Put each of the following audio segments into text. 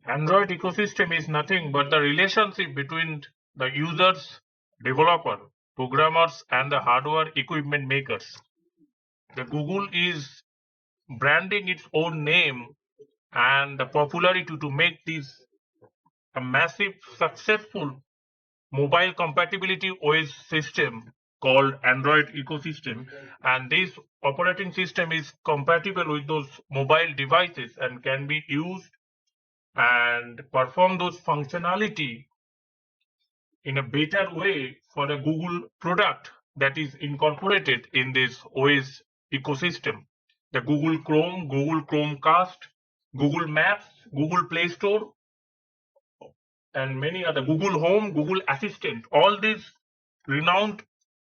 Android ecosystem is nothing but the relationship between the users, developer, programmers, and the hardware equipment makers. The Google is branding its own name and the popularity to make this a massive successful mobile compatibility OS system called Android ecosystem, and this operating system is compatible with those mobile devices and can be used and perform those functionality in a better way for a Google product that is incorporated in this OS ecosystem. The Google Chrome, Google Chromecast, Google Maps, Google Play Store, and many other Google Home, Google Assistant, all these renowned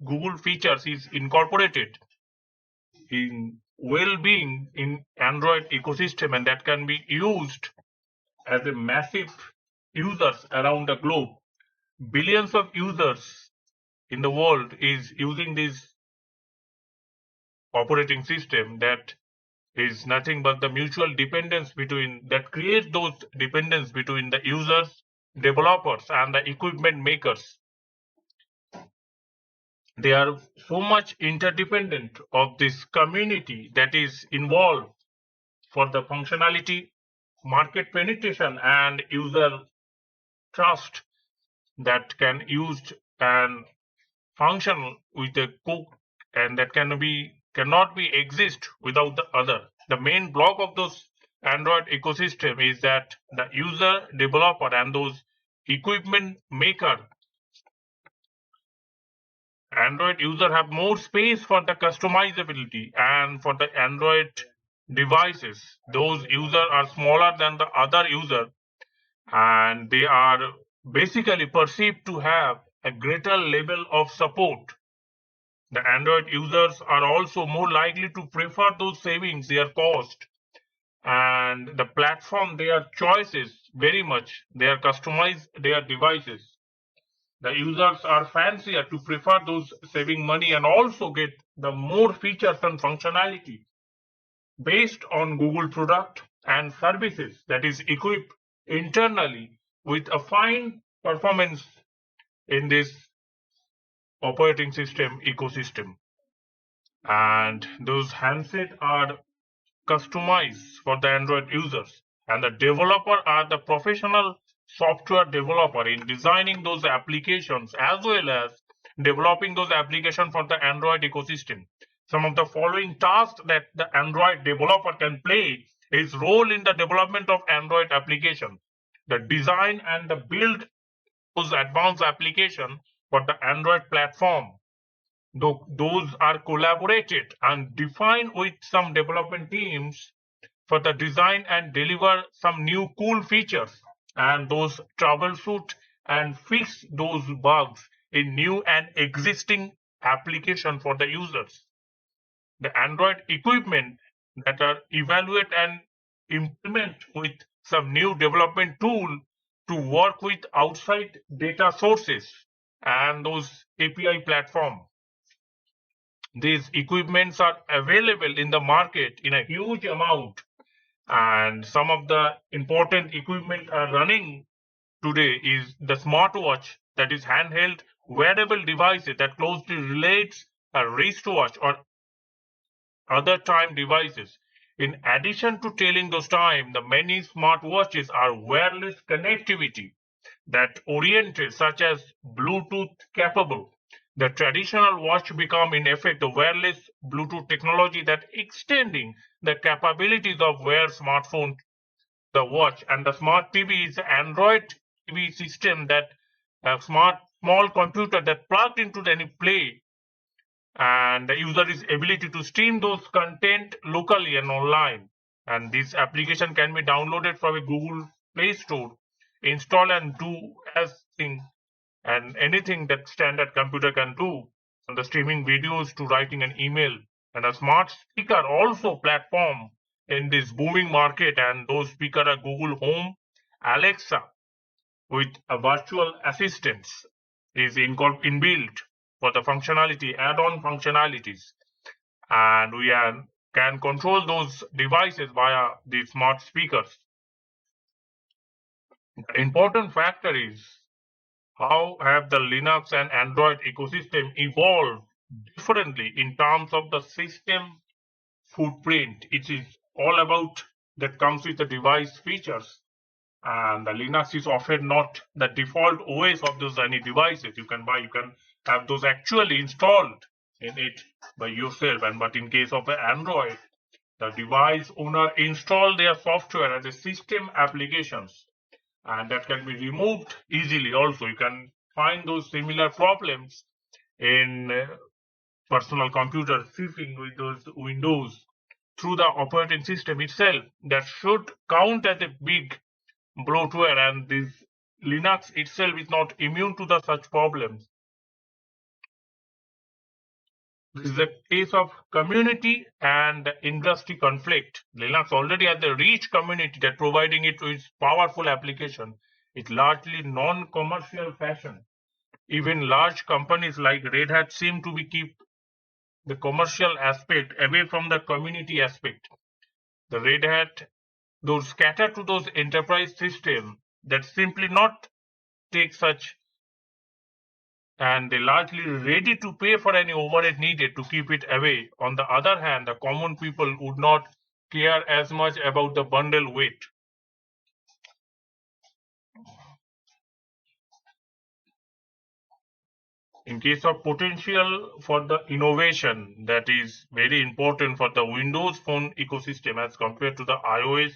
Google features is incorporated in well-being in Android ecosystem, and that can be used as a massive users around the globe. Billions of users in the world is using this operating system that is nothing but the mutual dependence between that creates those dependence between the users, developers, and the equipment makers. They are so much interdependent of this community that is involved for the functionality, market penetration, and user trust that can used and function with a cook, and that cannot be exist without the other. The main block of those Android ecosystem is that the user, developer, and those equipment maker Android user have more space for the customizability, and for the Android devices, those users are smaller than the other user, and they are basically perceived to have a greater level of support. The Android users are also more likely to prefer those savings their cost and the platform their choices very much. They are customize their devices. The users are fancier to prefer those saving money and also get the more features and functionality based on Google product and services that is equipped internally with a fine performance in this operating system ecosystem. And those handsets are customized for the Android users, and the developer are the professional software developer in designing those applications as well as developing those applications for the Android ecosystem. Some of the following tasks that the Android developer can play is role in the development of Android application, the design and the build those advanced application for the Android platform. Those are collaborated and defined with some development teams for the design and deliver some new cool features, and those troubleshoot and fix those bugs in new and existing application for the users. The Android equipment that are evaluate and implement with some new development tool to work with outside data sources and those API platform. These equipments are available in the market in a huge amount, and some of the important equipment are running today is the smartwatch, that is handheld wearable devices that closely relates a wristwatch or other time devices. In addition to telling those time, the many smartwatches are wireless connectivity that oriented such as Bluetooth capable. The traditional watch become in effect the wireless Bluetooth technology that extending the capabilities of wear smartphone, the watch, and the smart TV is Android TV system that a small computer that plugged into any play, and the user is ability to stream those content locally and online. And this application can be downloaded from a Google Play Store, install and do as thing and anything that standard computer can do, from the streaming videos to writing an email. And a smart speaker also platform in this booming market, and those speaker are Google Home, Alexa with a virtual assistants is inbuilt for the functionality, add-on functionalities, and can control those devices via the smart speakers. The important factor is how have the Linux and Android ecosystem evolved differently in terms of the system footprint. It is all about that comes with the device features. And the Linux is often not the default OS of those any devices you can buy. You can have those actually installed in it by yourself. And but in case of the Android, the device owner install their software as a system applications, and that can be removed easily. Also, you can find those similar problems in personal computers sitting with those Windows through the operating system itself. That should count as a big bloatware, and this Linux itself is not immune to the such problems. This is a case of community and industry conflict. Linux already has a rich community that providing it with powerful application. It's largely non-commercial fashion. Even large companies like Red Hat seem to be keep the commercial aspect away from the community aspect. The Red Hat, those scatter to those enterprise systems that simply not take such, and they largely ready to pay for any overhead needed to keep it away. On the other hand, the common people would not care as much about the bundle weight. In case of potential for the innovation, that is very important for the Windows Phone ecosystem as compared to the iOS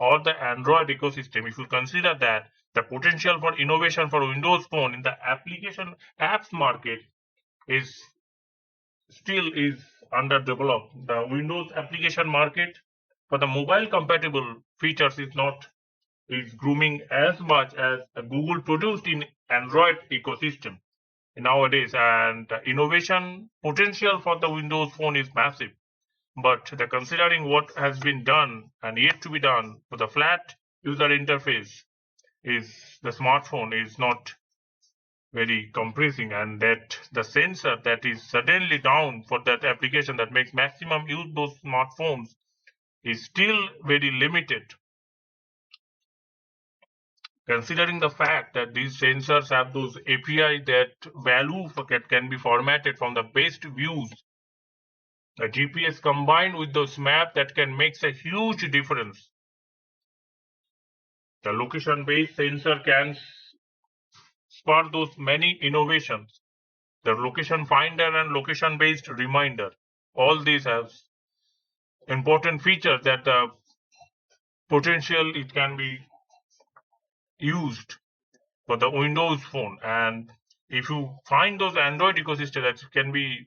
or the Android ecosystem. If you consider that the potential for innovation for Windows Phone in the application apps market is still is underdeveloped. The Windows application market for the mobile compatible features is grooming as much as Google produced in Android ecosystem nowadays, and the innovation potential for the Windows Phone is massive. But the considering what has been done and yet to be done for the flat user interface is the smartphone is not very compressing, and that the sensor that is suddenly down for that application that makes maximum use those smartphones is still very limited, considering the fact that these sensors have those API that value can be formatted from the best views. The GPS combined with those map that can make a huge difference. The location-based sensor can spur those many innovations. The location finder and location-based reminder. All these have important features that the potential it can be used for the Windows Phone. And if you find those Android ecosystem that can be,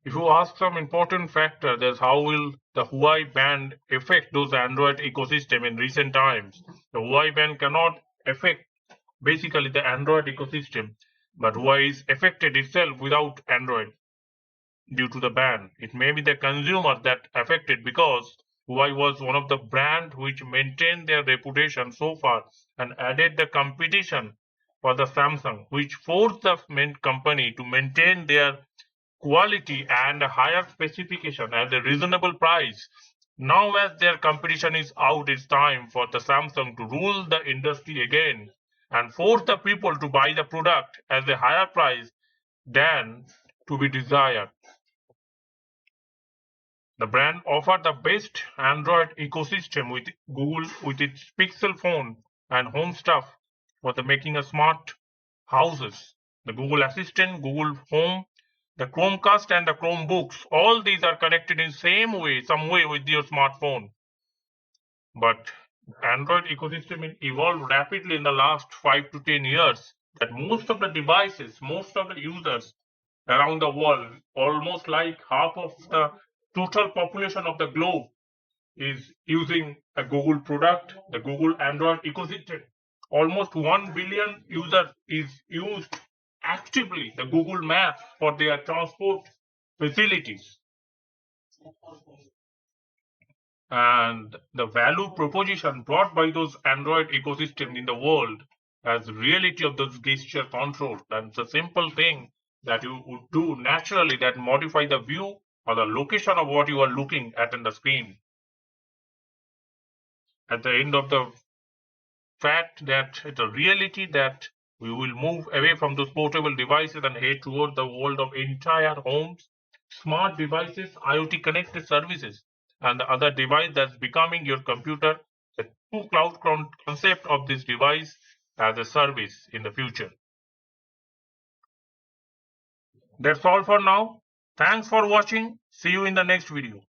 if you ask some important factor, that's how will the Huawei ban affect those Android ecosystem in recent times. The Huawei ban cannot affect basically the Android ecosystem, but Huawei is affected itself without Android due to the ban. It may be the consumer that affected because Huawei was one of the brand which maintained their reputation so far and added the competition for the Samsung, which forced the main company to maintain their quality and a higher specification at a reasonable price. Now, as their competition is out, it's time for the Samsung to rule the industry again and force the people to buy the product at a higher price than to be desired. The brand offered the best Android ecosystem with Google with its Pixel phone and home stuff for the making a smart houses. The Google Assistant, Google Home, the Chromecast and the Chromebooks, all these are connected in same way, some way with your smartphone. But Android ecosystem evolved rapidly in the last 5 to 10 years that most of the devices, most of the users around the world, almost like half of the total population of the globe is using a Google product, the Google Android ecosystem. Almost 1 billion users is used actively the Google Maps for their transport facilities. And the value proposition brought by those Android ecosystem in the world as reality of those gesture control. That's the simple thing that you would do naturally that modify the view or the location of what you are looking at in the screen. at the end of the fact that it's a reality that we will move away from those portable devices and head toward the world of entire homes, smart devices, IoT connected services, and the other device that's becoming your computer, the true concept of this device as a service in the future. That's all for now. Thanks for watching. See you in the next video.